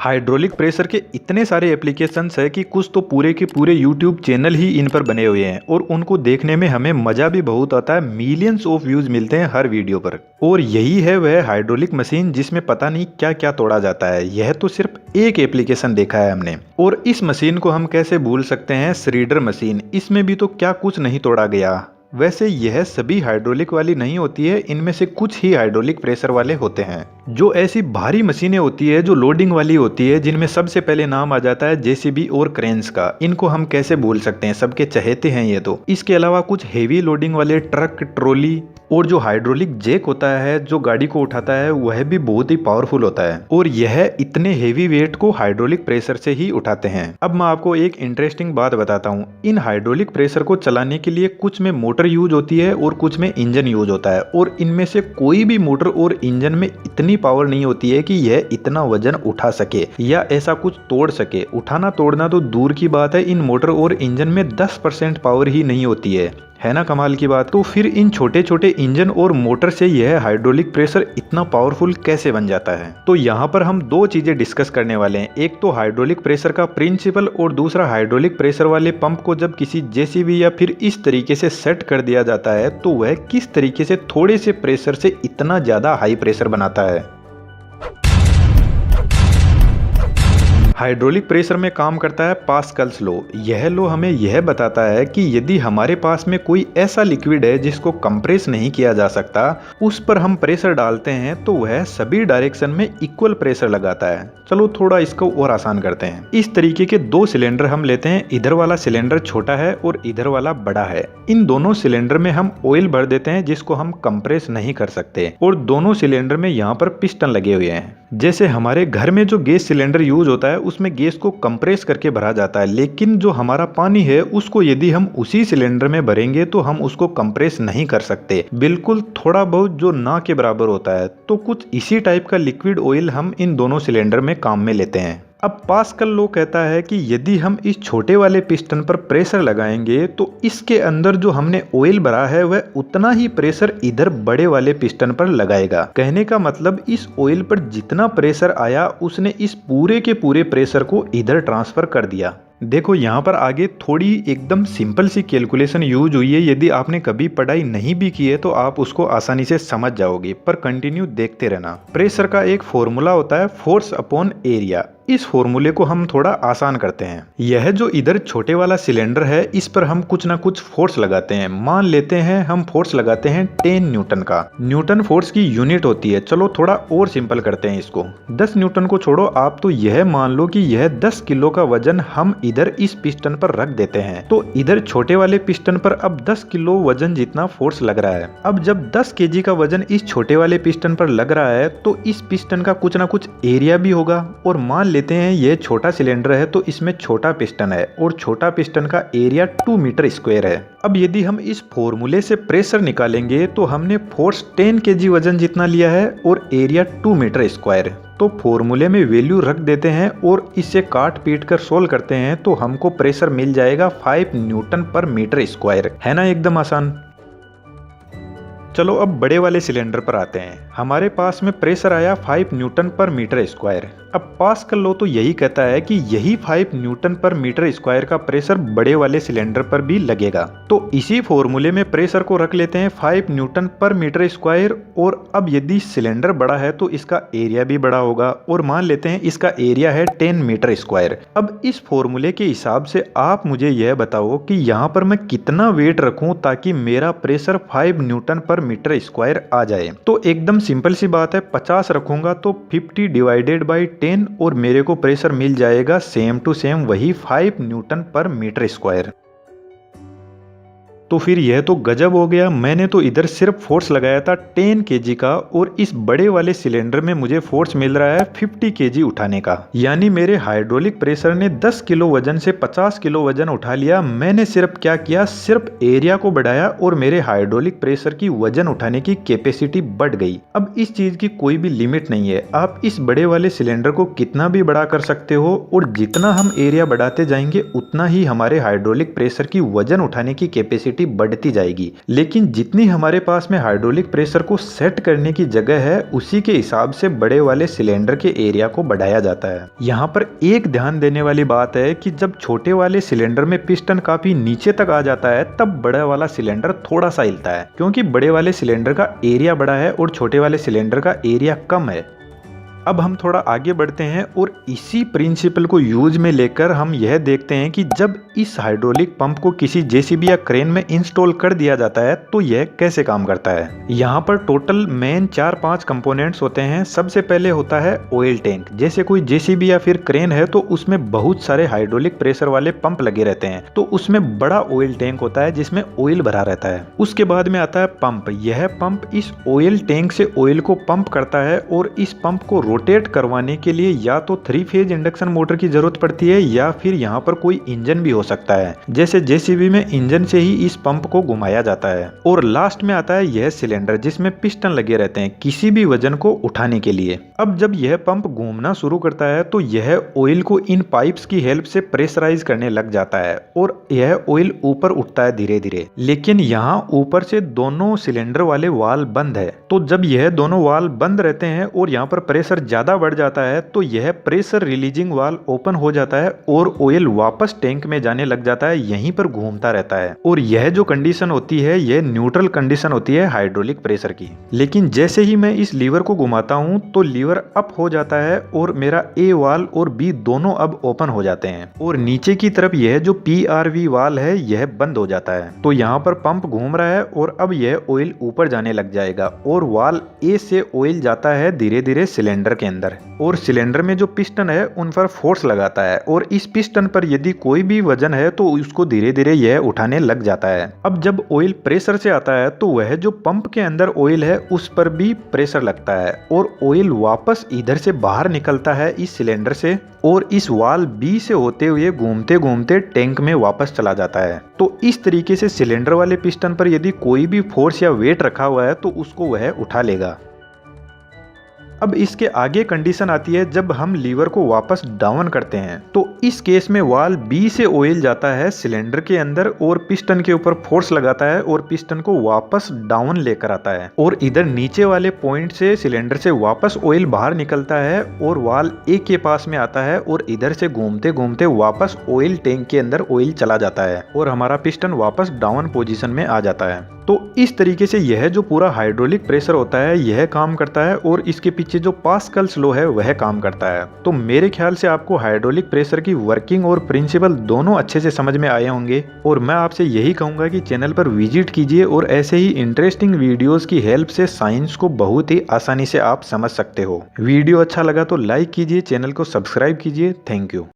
Hydraulic pressure के इतने सारे एप्लीकेशंस है कि कुछ तो पूरे के पूरे यूट्यूब चैनल ही इन पर बने हुए हैं और उनको देखने में हमें मजा भी बहुत आता है। मिलियंस ऑफ व्यूज मिलते हैं हर वीडियो पर। और यही है वह हाइड्रोलिक मशीन जिसमें पता नहीं क्या क्या तोड़ा जाता है। यह तो सिर्फ एक एप्लीकेशन देखा है हमने। और इस मशीन को हम कैसे भूल सकते हैं, श्रीडर मशीन। इसमें भी तो क्या कुछ नहीं तोड़ा गया। वैसे यह सभी हाइड्रोलिक वाली नहीं होती है, इनमें से कुछ ही हाइड्रोलिक प्रेशर वाले होते हैं। जो ऐसी भारी मशीनें होती है जो लोडिंग वाली होती है, जिनमें सबसे पहले नाम आ जाता है जेसीबी और क्रेन्स का। इनको हम कैसे भूल सकते हैं, सबके चहेते हैं ये तो। इसके अलावा कुछ हेवी लोडिंग वाले ट्रक, ट्रॉली और जो हाइड्रोलिक जैक होता है जो गाड़ी को उठाता है, वह भी बहुत ही पावरफुल होता है। और यह इतने हेवी वेट को हाइड्रोलिक प्रेशर से ही उठाते हैं। अब मैं आपको एक इंटरेस्टिंग बात बताता हूँ। इन हाइड्रोलिक प्रेशर को चलाने के लिए कुछ में मोटर यूज होती है और कुछ में इंजन यूज होता है। और इनमें से कोई भी मोटर और इंजन में इतनी पावर नहीं होती है कि यह इतना वजन उठा सके या ऐसा कुछ तोड़ सके। उठाना तोड़ना तो दूर की बात है, इन मोटर और इंजन में 10% पावर ही नहीं होती है ना कमाल की बात। तो फिर इन छोटे छोटे इंजन और मोटर से यह हाइड्रोलिक प्रेशर इतना पावरफुल कैसे बन जाता है। तो यहाँ पर हम दो चीजें डिस्कस करने वाले हैं। एक तो हाइड्रोलिक प्रेशर का प्रिंसिपल और दूसरा हाइड्रोलिक प्रेशर वाले पंप को जब किसी जेसीबी या फिर इस तरीके से सेट कर दिया जाता है तो वह किस तरीके से थोड़े से प्रेशर से इतना ज्यादा हाई प्रेशर बनाता है। हाइड्रोलिक प्रेशर में काम करता है पास्कल्स लॉ। यह लॉ हमें यह बताता है कि यदि हमारे पास में कोई ऐसा लिक्विड है जिसको कंप्रेस नहीं किया जा सकता, उस पर हम प्रेशर डालते हैं तो वह सभी डायरेक्शन में इक्वल प्रेशर लगाता है। चलो थोड़ा इसको और आसान करते हैं। इस तरीके के दो सिलेंडर हम लेते हैं। इधर वाला सिलेंडर छोटा है और इधर वाला बड़ा है। इन दोनों सिलेंडर में हम ऑयल भर देते हैं जिसको हम कंप्रेस नहीं कर सकते। और दोनों सिलेंडर में यहाँ पर पिस्टन लगे हुए हैं। जैसे हमारे घर में जो गैस सिलेंडर यूज होता है उसमें गैस को कंप्रेस करके भरा जाता है, लेकिन जो हमारा पानी है उसको यदि हम उसी सिलेंडर में भरेंगे तो हम उसको कंप्रेस नहीं कर सकते, बिल्कुल थोड़ा बहुत जो ना के बराबर होता है। तो कुछ इसी टाइप का लिक्विड ऑयल हम इन दोनों सिलेंडर में काम में लेते हैं। अब पास्कल लॉ कहता है कि यदि हम इस छोटे वाले पिस्टन पर प्रेशर लगाएंगे तो इसके अंदर जो हमने ऑयल भरा है वह उतना ही प्रेशर इधर बड़े वाले पिस्टन पर लगाएगा। कहने का मतलब इस ऑयल पर जितना प्रेशर आया उसने इस पूरे के पूरे प्रेशर को इधर ट्रांसफर कर दिया। देखो यहाँ पर आगे थोड़ी एकदम सिंपल सी कैलकुलेशन यूज हुई है। यदि आपने कभी पढ़ाई नहीं भी की है तो आप उसको आसानी से समझ जाओगे, पर कंटिन्यू देखते रहना। प्रेशर का एक फॉर्मूला होता है फोर्स अपॉन एरिया। इस फॉर्मूले को हम थोड़ा आसान करते हैं। यह जो इधर छोटे वाला सिलेंडर है इस पर हम कुछ ना कुछ फोर्स लगाते हैं। मान लेते हैं हम फोर्स लगाते हैं 10 न्यूटन का। न्यूटन फोर्स की यूनिट होती है। चलो थोड़ा और सिंपल करते हैं इसको। 10 न्यूटन को छोड़ो, आप तो यह मान लो कि यह 10 किलो का वजन हम इधर इस पिस्टन पर रख देते हैं। तो इधर छोटे वाले पिस्टन पर अब 10 किलो वजन जितना फोर्स लग रहा है। अब जब 10 केजी का वजन इस छोटे वाले पिस्टन पर लग रहा है तो इस पिस्टन का कुछ ना कुछ एरिया भी होगा। और मान लेते हैं यह छोटा सिलेंडर है तो इसमें छोटा पिस्टन है और छोटा पिस्टन का एरिया 2 मीटर स्क्वायर है। अब यदि हम इस फॉर्मूले से प्रेशर निकालेंगे तो हमने फोर्स 10 केजी वजन जितना लिया है और एरिया 2 मीटर स्क्वायर। तो फॉर्मूले में वैल्यू रख देते हैं और इसे काट पीट कर सोल्व करते हैं तो हमको प्रेशर मिल जाएगा 5 न्यूटन पर मीटर स्क्वायर। है ना एकदम आसान। चलो अब बड़े वाले सिलेंडर पर आते हैं। हमारे पास में प्रेशर आया 5 न्यूटन पर मीटर स्क्वायर। अब पास्कल लॉ तो यही कहता है कि यही 5 न्यूटन पर मीटर स्क्वायर का प्रेशर बड़े वाले सिलेंडर पर भी लगेगा। तो इसी फॉर्मूले में प्रेशर को रख लेते हैं 5 न्यूटन पर मीटर स्क्वायर। और अब यदि सिलेंडर बड़ा है तो इसका एरिया भी बड़ा होगा और मान लेते हैं इसका एरिया है 10 मीटर स्क्वायर। अब इस फॉर्मूले के हिसाब से आप मुझे यह बताओ कि यहाँ पर मैं कितना वेट रखूं ताकि मेरा प्रेशर 5 न्यूटन पर मीटर स्क्वायर आ जाए। तो एकदम सिंपल सी बात है, 50 रखूंगा तो 50 डिवाइडेड बाई 10 और मेरे को प्रेशर मिल जाएगा सेम टू सेम वही 5 न्यूटन पर मीटर स्क्वायर। तो फिर यह तो गजब हो गया। मैंने तो इधर सिर्फ फोर्स लगाया था 10 केजी का और इस बड़े वाले सिलेंडर में मुझे फोर्स मिल रहा है 50 केजी उठाने का। यानी मेरे हाइड्रोलिक प्रेशर ने 10 किलो वजन से 50 किलो वजन उठा लिया। मैंने सिर्फ क्या किया, सिर्फ एरिया को बढ़ाया और मेरे हाइड्रोलिक प्रेशर की वजन उठाने की कैपेसिटी बढ़ गई। अब इस चीज की कोई भी लिमिट नहीं है। आप इस बड़े वाले सिलेंडर को कितना भी बड़ा कर सकते हो और जितना हम एरिया बढ़ाते जाएंगे उतना ही हमारे हाइड्रोलिक प्रेशर की वजन उठाने की कैपेसिटी कैपेसिटी बढ़ती जाएगी। लेकिन जितनी हमारे पास में हाइड्रोलिक प्रेशर को सेट करने की जगह है उसी के हिसाब से बड़े वाले सिलेंडर के एरिया को बढ़ाया जाता है। यहाँ पर एक ध्यान देने वाली बात है कि जब छोटे वाले सिलेंडर में पिस्टन काफी नीचे तक आ जाता है तब बड़ा वाला सिलेंडर थोड़ा सा हिलता है, क्योंकि बड़े वाले सिलेंडर का एरिया बड़ा है और छोटे वाले सिलेंडर का एरिया कम है। अब हम थोड़ा आगे बढ़ते हैं और इसी प्रिंसिपल को यूज में लेकर हम यह देखते हैं कि जब इस हाइड्रोलिक पंप को किसी जेसीबी या क्रेन में इंस्टॉल कर दिया जाता है तो यह कैसे काम करता है। यहाँ पर टोटल मेन 4-5 कंपोनेंट्स होते हैं। सबसे पहले होता है ऑयल टैंक। जैसे कोई जेसीबी या फिर क्रेन है तो उसमें बहुत सारे हाइड्रोलिक प्रेशर वाले पंप लगे रहते हैं, तो उसमें बड़ा ऑयल टैंक होता है जिसमें ऑयल भरा रहता है। उसके बाद में आता है पंप। यह पंप इस ऑयल टैंक से ऑयल को पंप करता है और इस पंप को रोटेट करवाने के लिए या तो 3 फेज इंडक्शन मोटर की जरूरत पड़ती है या फिर यहाँ पर कोई इंजन भी हो सकता है। जैसे जेसीबी में इंजन से ही इस पंप को घुमाया जाता है। और लास्ट में आता है यह सिलेंडर जिसमें पिस्टन लगे रहते हैं किसी भी वजन को उठाने के लिए। अब जब यह पंप घूमना शुरू करता है तो यह ऑयल को इन पाइप्स की हेल्प से प्रेशराइज करने लग जाता है और यह ऑयल ऊपर उठता है धीरे धीरे। लेकिन यहाँ ऊपर से दोनों सिलेंडर वाले वाल्व बंद है, तो जब यह दोनों वाल्व बंद रहते हैं और यहाँ पर प्रेशर ज्यादा बढ़ जाता है तो यह प्रेशर रिलीजिंग वाल्व ओपन हो जाता है और ऑयल वापस टैंक में जाने लग जाता है, यहीं पर घूमता रहता है। और यह जो कंडीशन होती है यह न्यूट्रल कंडीशन होती है हाइड्रोलिक प्रेशर की। लेकिन जैसे ही मैं इस लीवर को घुमाता हूं तो लीवर अप हो जाता है और मेरा ए वाल्व और बी दोनों अब ओपन हो जाते हैं और नीचे की तरफ यह जो PRV वाल्व है यह बंद हो जाता है। तो यहाँ पर पंप घूम रहा है और अब यह ऑयल ऊपर जाने लग जाएगा और वाल्व ए से ऑयल जाता है धीरे धीरे सिलेंडर के अंदर और सिलेंडर में जो पिस्टन है उन पर फोर्स लगाता है और इस पिस्टन पर यदि कोई भी वजन है तो उसको धीरे धीरे यह उठाने लग जाता है। अब जब ऑयल प्रेशर से आता है तो वह जो पंप के अंदर ऑयल है उस पर भी प्रेशर लगता है और ऑयल वापस इधर से बाहर निकलता है इस सिलेंडर से और इस वाल्व बी से होते हुए घूमते घूमते टैंक में वापस चला जाता है। तो इस तरीके से सिलेंडर वाले पिस्टन पर यदि कोई भी फोर्स या वेट रखा हुआ है तो उसको वह उठा लेगा। अब इसके आगे कंडीशन आती है जब हम लीवर को वापस डाउन करते हैं, तो इस केस में वाल्व बी से ऑयल जाता है सिलेंडर के अंदर और पिस्टन के ऊपर फोर्स लगाता है और पिस्टन को वापस डाउन लेकर आता है और इधर नीचे वाले पॉइंट से सिलेंडर से वापस ऑयल बाहर निकलता है और वाल्व ए के पास में आता है और इधर से घूमते घूमते वापस ऑयल टैंक के अंदर ऑयल चला जाता है और हमारा पिस्टन वापस डाउन पोजीशन में आ जाता है। तो इस तरीके से यह जो पूरा हाइड्रोलिक प्रेशर होता है यह काम करता है और इसके पीछे जो पास्कल्स लॉ है वह काम करता है। तो मेरे ख्याल से आपको हाइड्रोलिक प्रेशर की वर्किंग और प्रिंसिपल दोनों अच्छे से समझ में आए होंगे और मैं आपसे यही कहूंगा कि चैनल पर विजिट कीजिए और ऐसे ही इंटरेस्टिंग वीडियोस की हेल्प से साइंस को बहुत ही आसानी से आप समझ सकते हो। वीडियो अच्छा लगा तो लाइक कीजिए, चैनल को सब्सक्राइब कीजिए। Thank you.